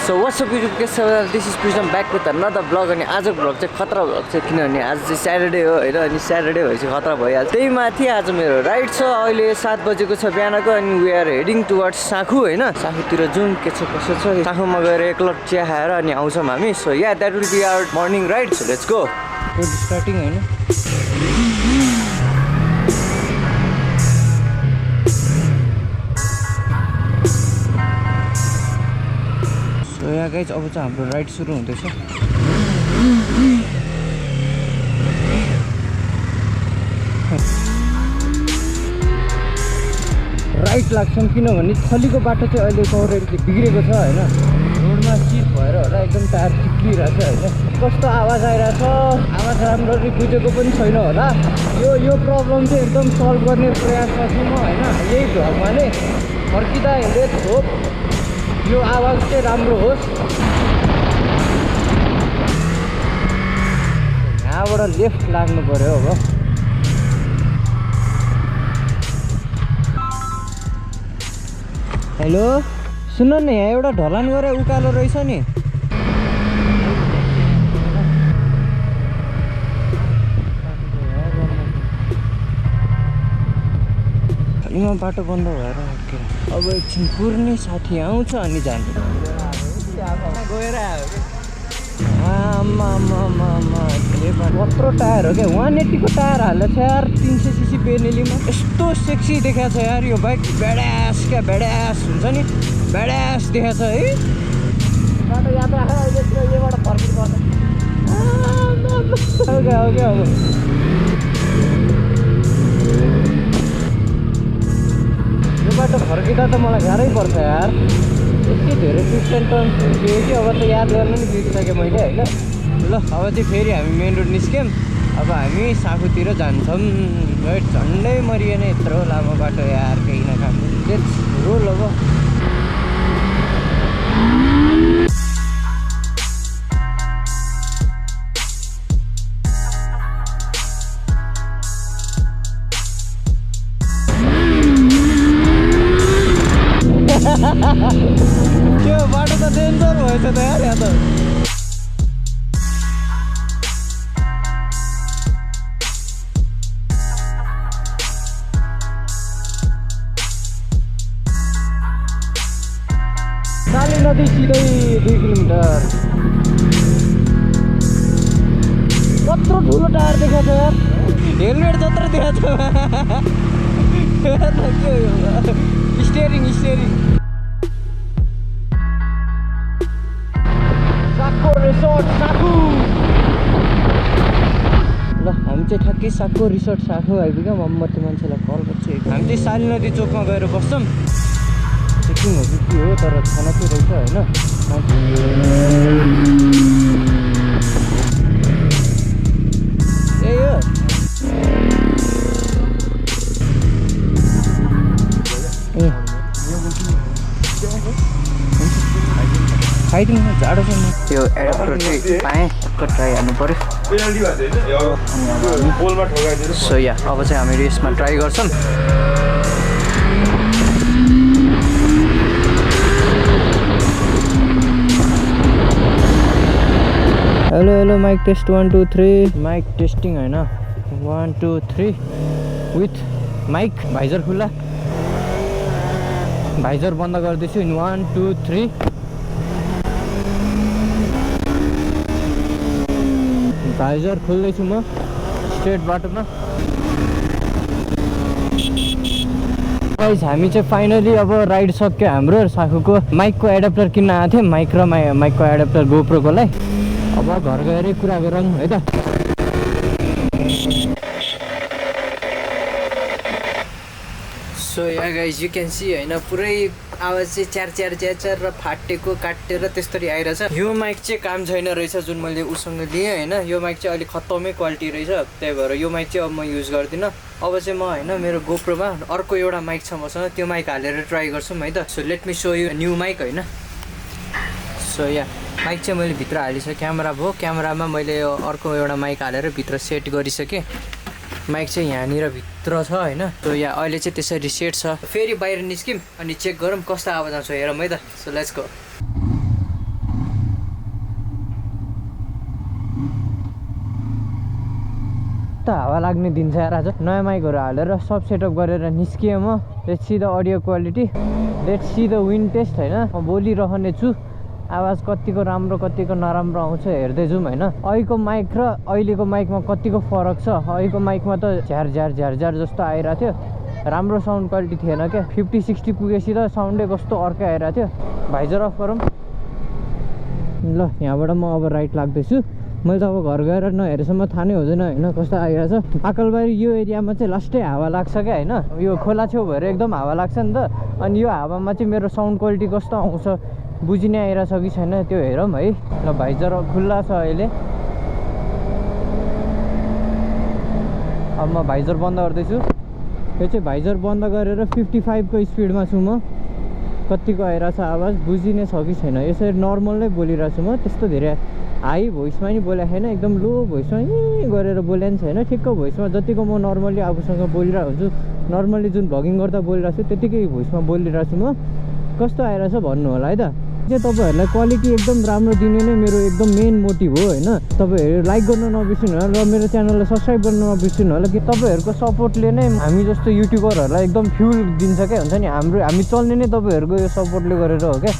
So what's up YouTube guys, this is Prism back with another vlog अनि आजको vlog चाहिँ खतरा vlog छ किनभने आज चाहिँ Saturday हो हैन अनि Saturday भएपछि खतरा भइहाल्छ। त्यही माथि आज मेरो राइड छ अहिले 7 बजेको छ बिहानको अनि we are heading towards Sankhu हैन साङ्खुतिर जुन के छ कसो छ साङ्खुमा गएर एकलट चिया खाएर अनि आउँछौँ हामी। So yeah, that will be our morning ride, so let's go. Road starting हैन यहाँ गाइज अब चाहिँ हाम्रो राइड सुरु हुँदैछ। राइट लाग्छौँ किनभने थलीको बाटो चाहिँ अहिले कभरेज बिग्रेको छ हैन रोडमा चिप भएर होला एकदम टायर चिप्लिरहेछ हैन कस्तो आवाज आइरहेछ आवाज राम्ररी बुझेको पनि छैन होला यो प्रब्लम चाहिँ एकदम सल्भ गर्ने प्रयासमा छु म हैन यही भ्लगमा नै फर्किँदा हिँड्दै थोप यो आवाज चाहिँ राम्रो होस्। यहाँबाट लेफ्ट लाग्नु पर्यो अब। हेलो सुन्नु न यहाँ एउटा ढलान गरे उकालो रहेछ नि यहीँमा बाटो बन्द भएर अब एकछिन कुर्ने साथी आउँछ अनि जाने गएर आयो कत्रो टायर हो क्या 180 को टायर हाल्छ यार 300 सीसी बेनेलीमा यस्तो सेक्सी देखाएको छ यार यो बाइक बेडास क्या बेडास हुन्छ नि बेडास देखाएको छ है बाटो याद राख अहिले यहीबाट फर्किनु पर्छ अब बाटो फर्किँदा त मलाई गाह्रै पर्छ यार यति धेरै ट्विस्ट एन्ड टर्न थियो कि अब त याद गर्न नि बिर्सिसकेँ मैले होइन। ल अब चाहिँ फेरि हामी मेन रोड निस्क्यौँ अब हामी साङ्खुतिर जान्छौँ झन्डै मरिएन यत्रो लामो बाटो यार केही नकाम लेट्स रोल अब। त्यो बाटो त डेन्जर भएछ त यार यहाँ त साली नदी सिधै 2 किलोमिटर कत्रो ठुलो टायर देखाएको छ यार हेलमेट जत्रो देखाएको छ के हो स्टेरिङ साङ्खु रिसोर्ट साङ्खु ल हामी चाहिँ ठ्याक्कै साङ्खु रिसोर्ट साङ्खु आइपुग्यौँ अब म त्यो मान्छेलाई कल गर्छु हामी चाहिँ साली नदी चोकमा गएर बस्छौँ चेकिङ हो कि के हो तर खाना चाहिँ रहेछ होइन यही हो खाइदिनु जाडो छ यो एडाप्टर चाहिँ पाएँ ट्राई हाल्नु पऱ्यो सो या अब चाहिँ हामी रेसमा ट्राई गर्छौँ। Hello hello mic test 1 2 3 mic testing होइन 1 2 3 विथ माइक भाइजर खुल्ला भाइजर बन्द गर्दैछु 1 2 3 भाइजर खोल्दैछु म स्ट्रेट बाटोमा। गाइस हामी चाहिँ फाइनली अब राइड सक्यो हाम्रो साङ्खुको माइकको एडाप्टर किन्न आएको थिएँ माइक र माइकको एडाप्टर गोप्रोको लागि अब घर गएरै कुरा गरौँ है त। So yeah guys you can see होइन पुरै आवाज चाहिँ च्यार र फाटेको काटेर त्यस्तरी आइरहेछ। यो माइक चाहिँ काम छैन रहेछ जुन मैले उसँग लिएँ होइन यो माइक चाहिँ अलिक खत्तमै क्वालिटी रहेछ त्यही भएर यो माइक चाहिँ अब म युज गर्दिनँ। अब चाहिँ म होइन मेरो गोप्रोमा अर्को एउटा माइक छ मसँग त्यो माइक हालेर ट्राई गर्छौँ है त। So let me show you new mic होइन। सो या माइक चाहिँ मैले भित्र हालिसकेँ क्यामेरा भयो क्यामेरामा मैले अर्को एउटा माइक हालेर भित्र सेट गरिसकेँ माइक चाहिँ यहाँनिर भित्र छ हैन। सो यहाँ अहिले चाहिँ त्यसरी सेट छ। फेरि बाहिर निस्किम अनि चेक गरौँ कस्तो आवाज आउँछ हेरौँ है त। So let's go. कस्तो हावा लाग्ने दिन्छ यार आज नयाँ माइकहरू हालेर सब सेटअप गरेर निस्किएँ म let's see the audio quality let's see the wind test होइन म बोलिरहने छु आवाज कतिको राम्रो कतिको नराम्रो आउँछ हेर्दै जाउँ होइन अहिलेको माइक र अहिलेको माइकमा कतिको फरक छ अहिलेको माइकमा त झ्यार झ्यार झ्यार झ्यार जस्तो आइरहेको थियो राम्रो साउन्ड क्वालिटी थिएन क्या 50-60 पुगेपछि त साउन्डै कस्तो अर्कै आइरहेको थियो भाइजर अफ गरौँ ल यहाँबाट म अब राइट लाग्दैछु मैले त अब घर गएर नहेरेसम्म थाहा नै हुँदैन होइन कस्तो आइरहेछ आकलबारी यो एरियामा चाहिँ लास्टै हावा लाग्छ क्या होइन यो खोला छेउ भएर एकदम हावा लाग्छ नि त अनि यो हावामा चाहिँ मेरो साउन्ड क्वालिटी कस्तो आउँछ बुझिनै आइरहेछ कि छैन त्यो हेरौँ है ल भाइजर खुल्ला छ अहिले अब म भाइजर बन्द गर्दैछु यो चाहिँ भाइजर बन्द गरेर 55 को स्पिडमा छु म कतिको आइरहेछ आवाज बुझिनै छ कि छैन यसरी नर्मल नै बोलिरहेको छु म त्यस्तो धेरै हाई भोइसमा नि बोलेको छैन एकदम लो भोइसमा नि गरेर बोले नि छैन ठिक्क भोइसमा जतिको म नर्मली आफूसँग बोलिरहेको हुन्छु नर्मली जुन भ्लगिङ गर्दा बोलिरहेको छु त्यतिकै भोइसमा बोलिरहेको छु म कस्तो आइरहेछ भन्नु होला है त चाहिँ तपाईँहरूलाई क्वालिटी एकदम राम्रो दिने नै मेरो एकदम मेन मोटिभ हो होइन तपाईँहरू लाइक गर्न नबिर्सिनु होला र मेरो च्यानललाई सब्सक्राइब गर्न नबिर्सिनु होला कि तपाईँहरूको सपोर्टले नै हामी जस्तो युट्युबरहरूलाई एकदम फ्युल दिन्छ क्या हुन्छ नि हामी चल्ने नै तपाईँहरूको यो सपोर्टले गरेर हो क्या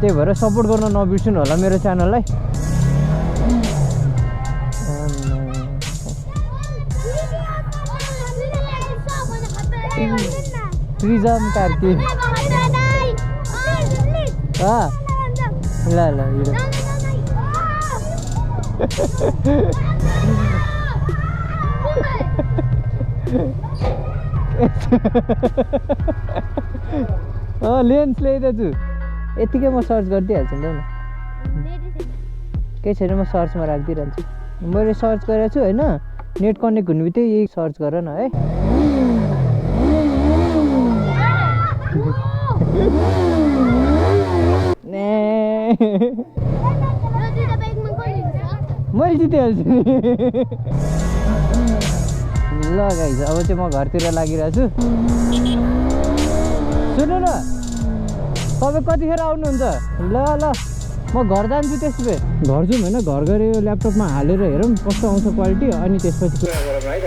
त्यही भएर सपोर्ट गर्न नबिर्सिनु होला मेरो च्यानललाई प्रिजम कार्की ल ल लेन्स ल्याइदिएछु यतिकै म सर्च गरिदिइहाल्छु नि त केही छैन म सर्चमा राखिदिइरहन्छु मैले सर्च गरेको छु होइन नेट कनेक्ट हुने बित्तिकै यही सर्च गर न है मैले जितिहाल्छु नि ल गाइज अब चाहिँ म घरतिर लागिरहेको छु सुन्नु न तपाईँ कतिखेर आउनुहुन्छ ल ल म घर जान्छु त्यसो भए घर जाउँ होइन घर गएर यो ल्यापटपमा हालेर हेरौँ कस्तो आउँछ क्वालिटी अनि त्यसपछि कुरा गरौँ है त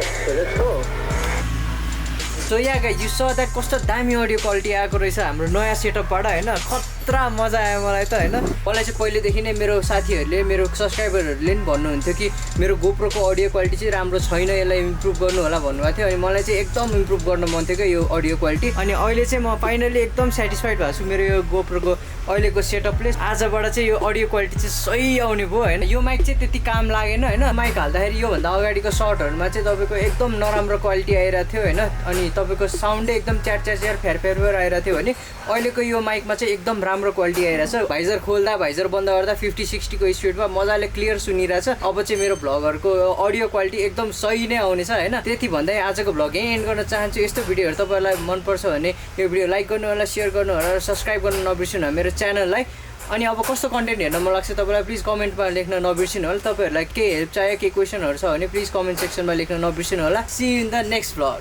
सो या गाइज यु स द्याट कस्तो दामी अडियो क्वालिटी आएको रहेछ हाम्रो नयाँ सेटअपबाट होइन खतरा मजा आयो मलाई त होइन मलाई चाहिँ पहिलेदेखि नै मेरो साथीहरूले मेरो सब्सक्राइबरहरूले पनि भन्नुहुन्थ्यो कि मेरो गोप्रोको अडियो क्वालिटी चाहिँ राम्रो छैन यसलाई इम्प्रुभ गर्नु होला भन्नुभएको थियो अनि मलाई चाहिँ एकदम इम्प्रुभ गर्न मन थियो क्या यो अडियो क्वालिटी अनि अहिले चाहिँ म फाइनली एकदम सेटिस्फाइड भएको छु मेरो यो गोप्रोको अहिलेको सेटअपले आजबाट चाहिँ यो अडियो क्वालिटी चाहिँ सही आउने भयो होइन यो माइक चाहिँ त्यति काम लागेन होइन माइक हाल्दाखेरि योभन्दा अगाडिको सर्टहरूमा चाहिँ तपाईँको एकदम नराम्रो क्वालिटी आइरहेको थियो होइन अनि तपाईँको साउन्डै एकदम च्यार फ्यार आइरहेको थियो भने अहिलेको यो माइकमा चाहिँ एकदम राम्रो क्वालिटी आइरहेछ भाइजर खोल्दा भाइजर बन्द गर्दा 50-60 को स्पिडमा मजाले क्लियर सुनिरहेछ अब चाहिँ मेरो भ्लगहरूको अडियो क्वालिटी एकदम सही नै आउनेछ होइन त्यति भन्दै आजको भ्लग यहीँ एन्ड गर्न चाहन्छु यस्तो भिडियोहरू तपाईँलाई मनपर्छ भने यो भिडियो लाइक गर्नु होला सेयर गर्नु होला र सब्सक्राइब गर्न नबिर्सिनु होला मेरो च्यानललाई अनि अब कस्तो कन्टेन्ट हेर्न मन लाग्छ तपाईँलाई प्लिज कमेन्टमा लेख्न नबिर्सिनु होला तपाईँहरूलाई केही हेल्प चाहियो केही क्वेसनहरू छ भने प्लिज कमेन्ट सेक्सनमा लेख्न नबिर्सिनु होला see in the next vlog